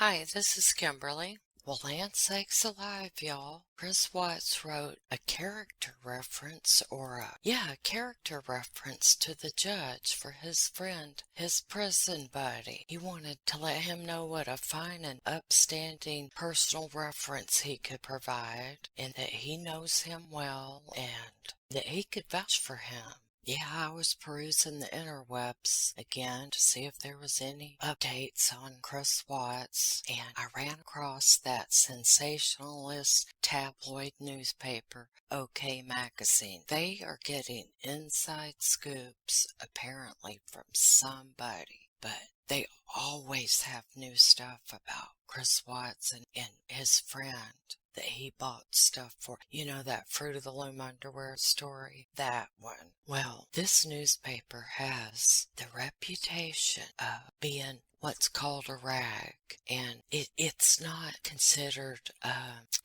Hi, this is Kimberly. Well, land sakes alive, y'all. Chris Watts wrote a character reference a character reference to the judge for his friend, his prison buddy. He wanted to let him know what a fine and upstanding personal reference he could provide, and that he knows him well, and that he could vouch for him. Yeah, I was perusing the interwebs again to see if there was any updates on Chris Watts, and I ran across that sensationalist tabloid newspaper, OK Magazine. They are getting inside scoops, apparently, from somebody, but they always have new stuff about Chris Watts and his friend that he bought stuff for. You know, that Fruit of the Loom underwear story? That one. Well, this newspaper has the reputation of being what's called a rag, and it's not considered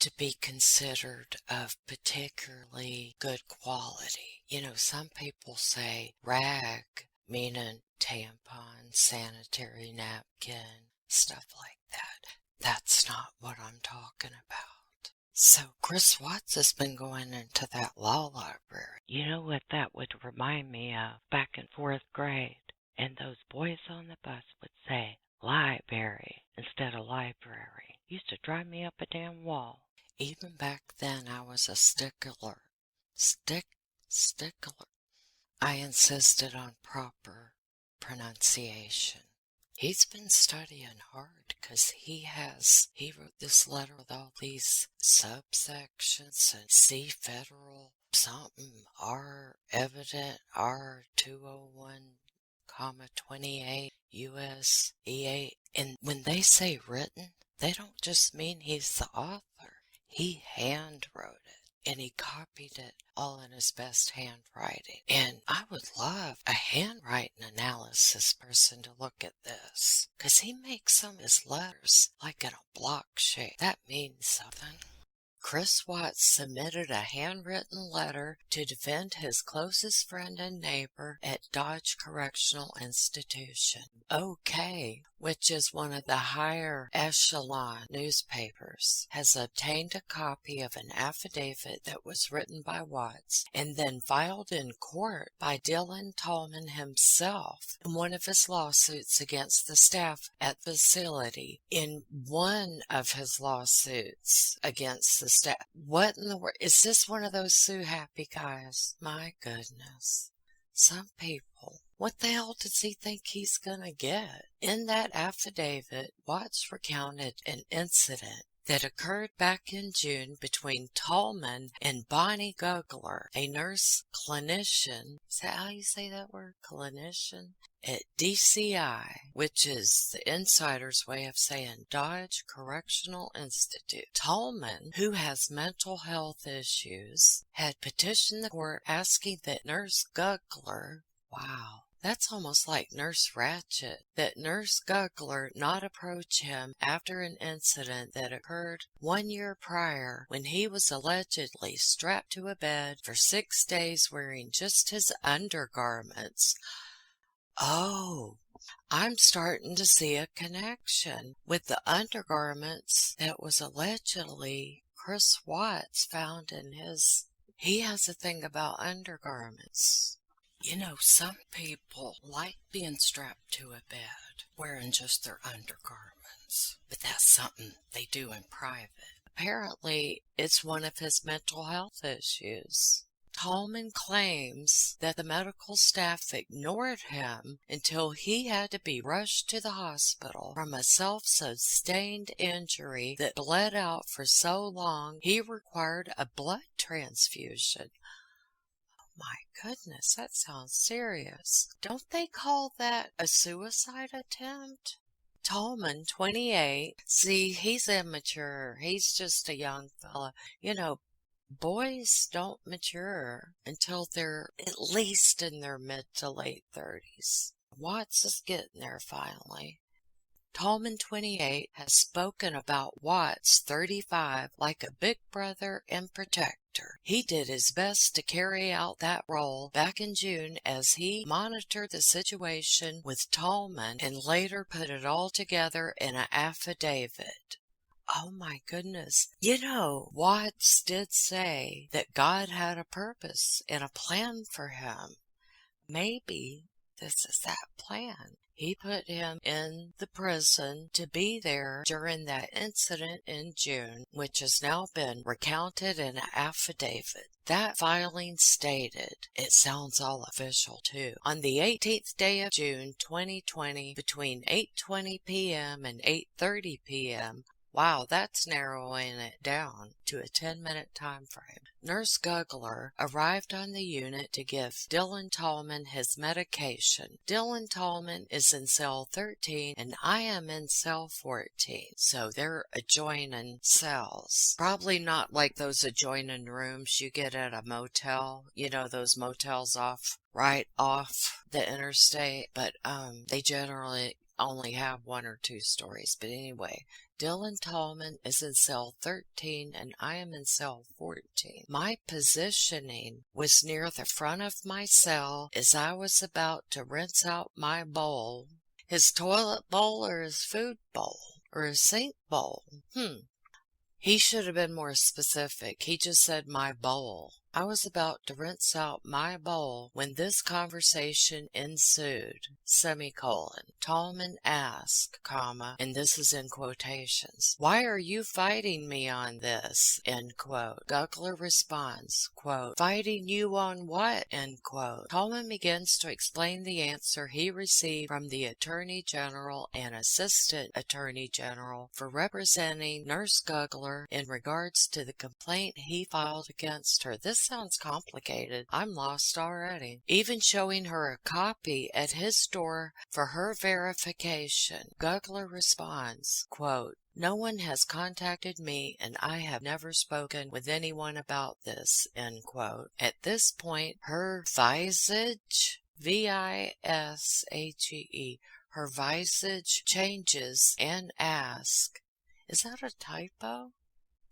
to be considered of particularly good quality. You know, some people say rag, meaning tampon, sanitary napkin, stuff like that. That's not what I'm talking about. So Chris Watts has been going into that law library. You know what that would remind me of? Back in 4th grade. And those boys on the bus would say library instead of library. Used to drive me up a damn wall. Even back then I was a stickler. Stickler. I insisted on proper pronunciation. He's been studying hard because he wrote this letter with all these subsections and C federal something R evident R201, 28 US E8. And when they say written, they don't just mean he's the author. He hand wrote it. And he copied it all in his best handwriting. And I would love a handwriting analysis person to look at this, because he makes some of his letters like in a block shape. That means something. Chris Watts submitted a handwritten letter to defend his closest friend and neighbor at Dodge Correctional Institution. OK, which is one of the higher echelon newspapers, has obtained a copy of an affidavit that was written by Watts and then filed in court by Dylan Tallman himself in one of his lawsuits against the staff at the facility. In one of his lawsuits against the staff. What in the world? Is this one of those sue happy guys? My goodness. Some people. What the hell does he think he's gonna get? In that affidavit, Watts recounted an incident that occurred back in June between Tallman and Bonnie Gugler, a nurse clinician. Is that how you say that word? Clinician? At DCI, which is the insider's way of saying Dodge Correctional Institute. Tallman, who has mental health issues, had petitioned the court asking that Nurse Gugler, wow, that's almost like Nurse Ratched, that Nurse Gugler not approach him after an incident that occurred 1 year prior when he was allegedly strapped to a bed for 6 days wearing just his undergarments. Oh, I'm starting to see a connection with the undergarments that was allegedly Chris Watts found in his. He has a thing about undergarments. You know, some people like being strapped to a bed wearing just their undergarments, but that's something they do in private. Apparently, it's one of his mental health issues. Tallman claims that the medical staff ignored him until he had to be rushed to the hospital from a self-sustained injury that bled out for so long he required a blood transfusion. My goodness, that sounds serious. Don't they call that a suicide attempt? Tallman, 28. See, he's immature. He's just a young fella. You know, boys don't mature until they're at least in their mid to late 30s. Watts is getting there finally. Tallman, 28, has spoken about Watts, 35, like a big brother and protector. He did his best to carry out that role back in June as he monitored the situation with Tallman and later put it all together in an affidavit. Oh my goodness. Watts did say that God had a purpose and a plan for him. Maybe this is that plan. He put him in the prison to be there during that incident in June, which has now been recounted in an affidavit. That filing stated, it sounds all official too, on the 18th day of June 2020 between 8:20 p.m. and 8:30 p.m., wow, that's narrowing it down to a 10-minute time frame. Nurse Gugler arrived on the unit to give Dylan Tallman his medication. Dylan Tallman is in cell 13 and I am in cell 14, so they're adjoining cells. Probably not like those adjoining rooms you get at a motel, those motels right off the interstate, but they generally only have 1 or 2 stories. But anyway, Dylan Tallman is in cell 13 and I am in cell 14. My positioning was near the front of my cell as I was about to rinse out my bowl. His toilet bowl or his food bowl or his sink bowl? He should have been more specific. He just said my bowl. I was about to rinse out my bowl when this conversation ensued, Tallman asked, and this is in quotations, "Why are you fighting me on this?" End quote. Gugler responds, quote, "Fighting you on what?" End quote. Tallman begins to explain the answer he received from the Attorney General and Assistant Attorney General for representing Nurse Gugler in regards to the complaint he filed against her. This sounds complicated. I'm lost already. Even showing her a copy at his door for her verification. Gugler responds, quote, "No one has contacted me and I have never spoken with anyone about this," end quote. At this point, her visage, V-I-S-A-G-E, her visage changes and asks, is that a typo?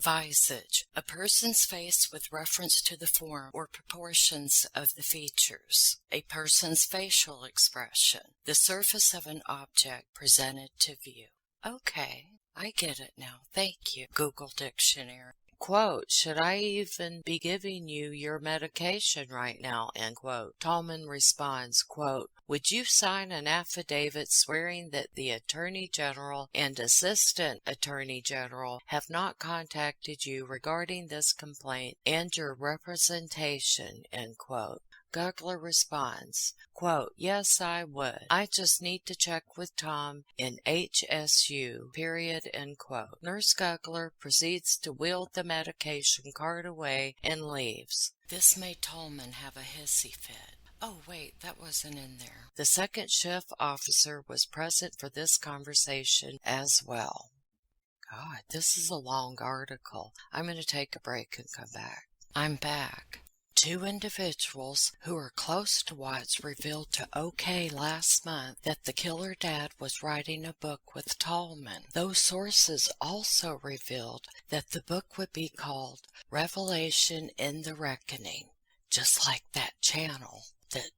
Visage, a person's face with reference to the form or proportions of the features. A person's facial expression, the surface of an object presented to view. Okay, I get it now. Thank you, Google Dictionary. Quote, "Should I even be giving you your medication right now?" End quote. Tallman responds, quote, "Would you sign an affidavit swearing that the Attorney General and Assistant Attorney General have not contacted you regarding this complaint and your representation?" End quote. Gugler responds, quote, "Yes, I would. I just need to check with Tom in HSU, period," end quote. Nurse Gugler proceeds to wheel the medication cart away and leaves. This made Tallman have a hissy fit. Oh, wait, that wasn't in there. The second shift officer was present for this conversation as well. God, this is a long article. I'm going to take a break and come back. I'm back. 2 individuals who are close to Watts revealed to OK last month that the killer dad was writing a book with Tallman. Those sources also revealed that the book would be called Revelation in the Reckoning, just like that channel that,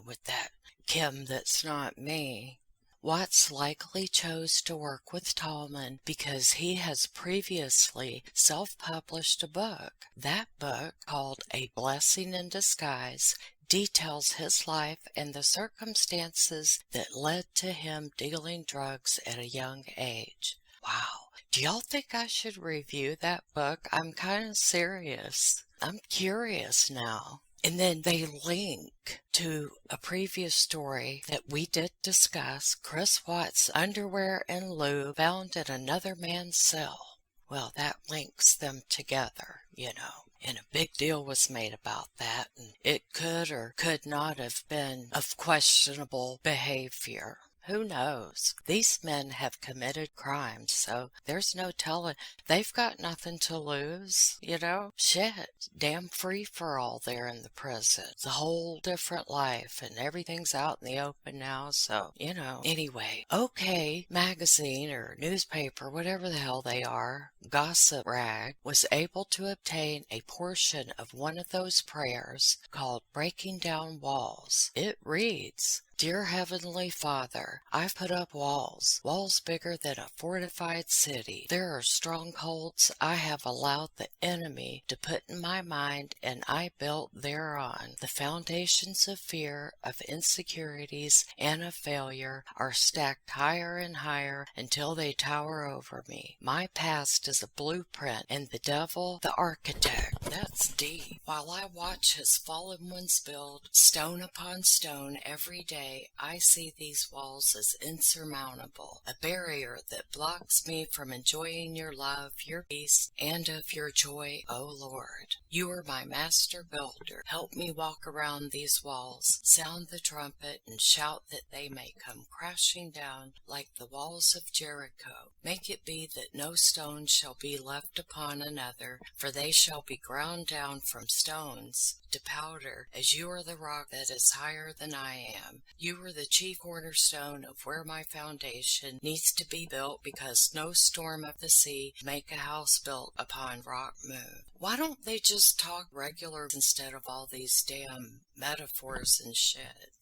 with that Kim That's Not Me. Watts likely chose to work with Tallman because he has previously self-published a book. That book, called A Blessing in Disguise, details his life and the circumstances that led to him dealing drugs at a young age. Wow. Do y'all think I should review that book? I'm kind of serious. I'm curious now. And then they link to a previous story that we did discuss, Chris Watts' underwear and lube found in another man's cell. Well, that links them together, and a big deal was made about that, and it could or could not have been of questionable behavior. Who knows? These men have committed crimes, so there's no telling. They've got nothing to lose, you know? Shit, damn free for all there in the prison. It's a whole different life, and everything's out in the open now, so, you know. Anyway, OK Magazine or newspaper, whatever the hell they are, gossip rag, was able to obtain a portion of one of those prayers called Breaking Down Walls. It reads, "Dear Heavenly Father, I've put up walls bigger than a fortified city. There are strongholds I have allowed the enemy to put in my mind, and I built thereon. The foundations of fear, of insecurities, and of failure are stacked higher and higher until they tower over me. My past is a blueprint, and the devil, the architect." That's deep. While I watch his fallen ones build stone upon stone every day, I see these walls as insurmountable, a barrier that blocks me from enjoying your love, your peace, and of your joy, O Lord. You are my master builder. Help me walk around these walls, sound the trumpet, and shout that they may come crashing down like the walls of Jericho. Make it be that no stone shall be left upon another, for they shall be ground down from stones to powder, as you are the rock that is higher than I am. You are the chief cornerstone of where my foundation needs to be built, because no storm of the sea make a house built upon rock move. Why don't they just talk regular instead of all these damn metaphors and shit?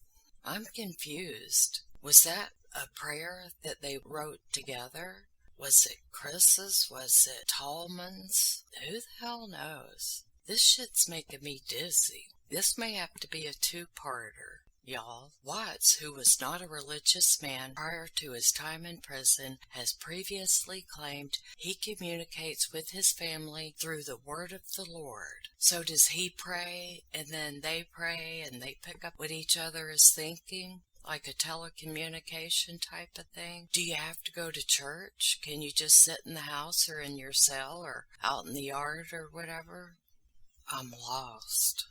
I'm confused. Was that a prayer that they wrote together? Was it Chris's? Was it Tallman's? Who the hell knows? This shit's making me dizzy. This may have to be a two-parter, y'all. Watts, who was not a religious man prior to his time in prison, has previously claimed he communicates with his family through the word of the Lord. So does he pray, and then they pray, and they pick up what each other is thinking? Like a telecommunication type of thing? Do you have to go to church? Can you just sit in the house or in your cell or out in the yard or whatever? I'm lost.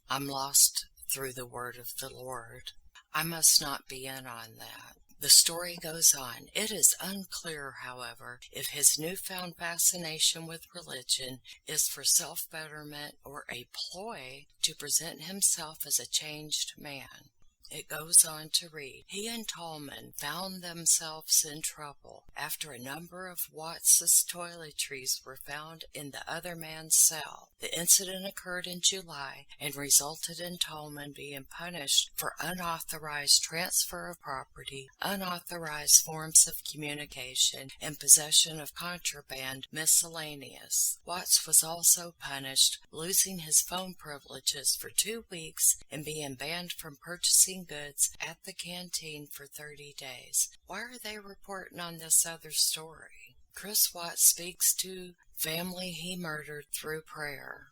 I'm lost through the word of the Lord. I must not be in on that. The story goes on. It is unclear, however, if his newfound fascination with religion is for self-betterment or a ploy to present himself as a changed man. It goes on to read, he and Tallman found themselves in trouble after a number of Watts's toiletries were found in the other man's cell. The incident occurred in July and resulted in Tallman being punished for unauthorized transfer of property, unauthorized forms of communication, and possession of contraband miscellaneous. Watts was also punished, losing his phone privileges for 2 weeks and being banned from purchasing goods at the canteen for 30 days. Why are they reporting on this other story? Chris Watts speaks to family he murdered through prayer.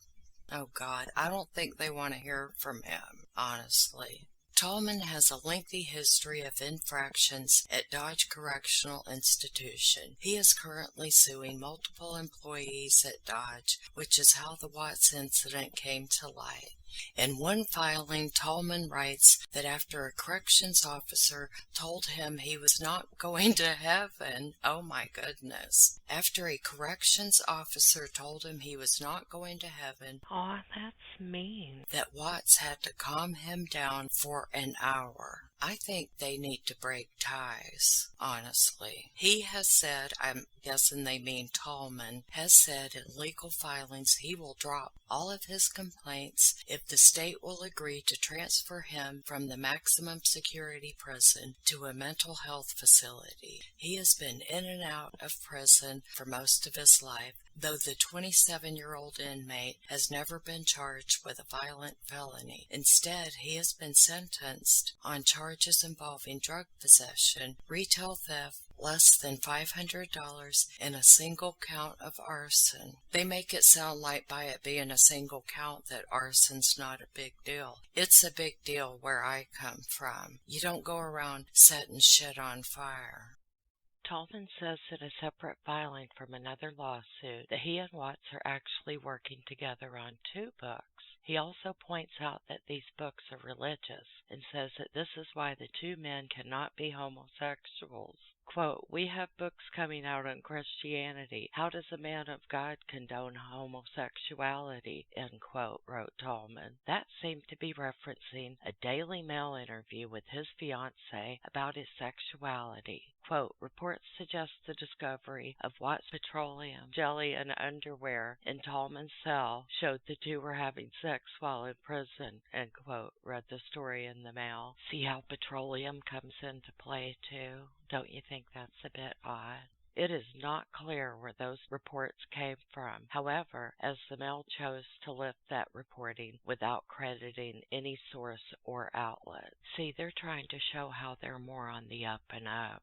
Oh God, I don't think they want to hear from him, honestly. Tallman has a lengthy history of infractions at Dodge Correctional Institution. He is currently suing multiple employees at Dodge, which is how the Watts incident came to light. In one filing, Tallman writes that after a corrections officer told him he was not going to heaven, oh my goodness. After a corrections officer told him he was not going to heaven, Aw, that's mean. that Watts had to calm him down for an hour. I think they need to break ties, honestly. He has said, I'm guessing they mean Tallman, has said in legal filings he will drop all of his complaints if the state will agree to transfer him from the maximum security prison to a mental health facility. He has been in and out of prison for most of his life, though the 27-year-old inmate has never been charged with a violent felony. Instead, he has been sentenced on charges involving drug possession, retail theft, less than $500, and a single count of arson. They make it sound like by it being a single count that arson's not a big deal. It's a big deal where I come from. You don't go around setting shit on fire. Tallman says in a separate filing from another lawsuit that he and Watts are actually working together on 2 books. He also points out that these books are religious and says that this is why the 2 men cannot be homosexuals. Quote, "We have books coming out on Christianity. How does a man of God condone homosexuality?" End quote, wrote Tallman. That seemed to be referencing a Daily Mail interview with his fiancée about his sexuality. Quote, "Reports suggest the discovery of Watts' petroleum jelly and underwear in Tallman's cell showed the 2 were having sex while in prison," end quote, read the story in the Mail. See how petroleum comes into play, too? Don't you think that's a bit odd? It is not clear where those reports came from. However, as the Mail chose to lift that reporting without crediting any source or outlet. See, they're trying to show how they're more on the up and up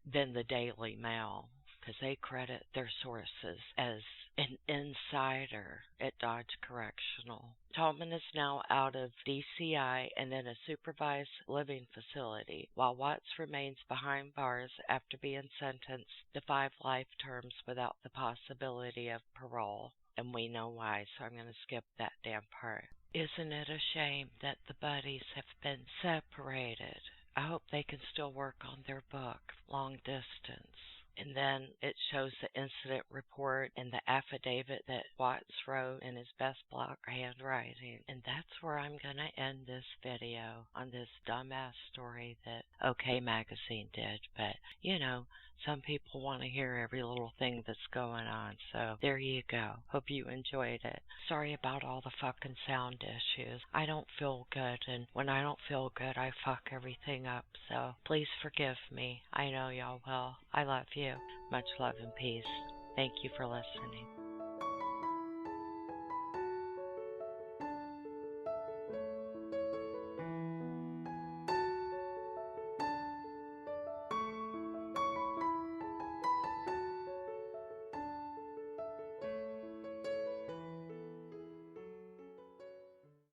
than the Daily Mail, because they credit their sources as an insider at Dodge Correctional. Tallman is now out of DCI and in a supervised living facility, while Watts remains behind bars after being sentenced to 5 life terms without the possibility of parole. And we know why, so I'm going to skip that damn part. Isn't it a shame that the buddies have been separated? I hope they can still work on their book, Long Distance. And then it shows the incident report and the affidavit that Watts wrote in his best block handwriting. And that's where I'm going to end this video on this dumbass story that OK Magazine did. But, you know, some people want to hear every little thing that's going on. So there you go. Hope you enjoyed it. Sorry about all the fucking sound issues. I don't feel good. And when I don't feel good, I fuck everything up. So please forgive me. I know y'all will. I love you. Much love and peace. Thank you for listening.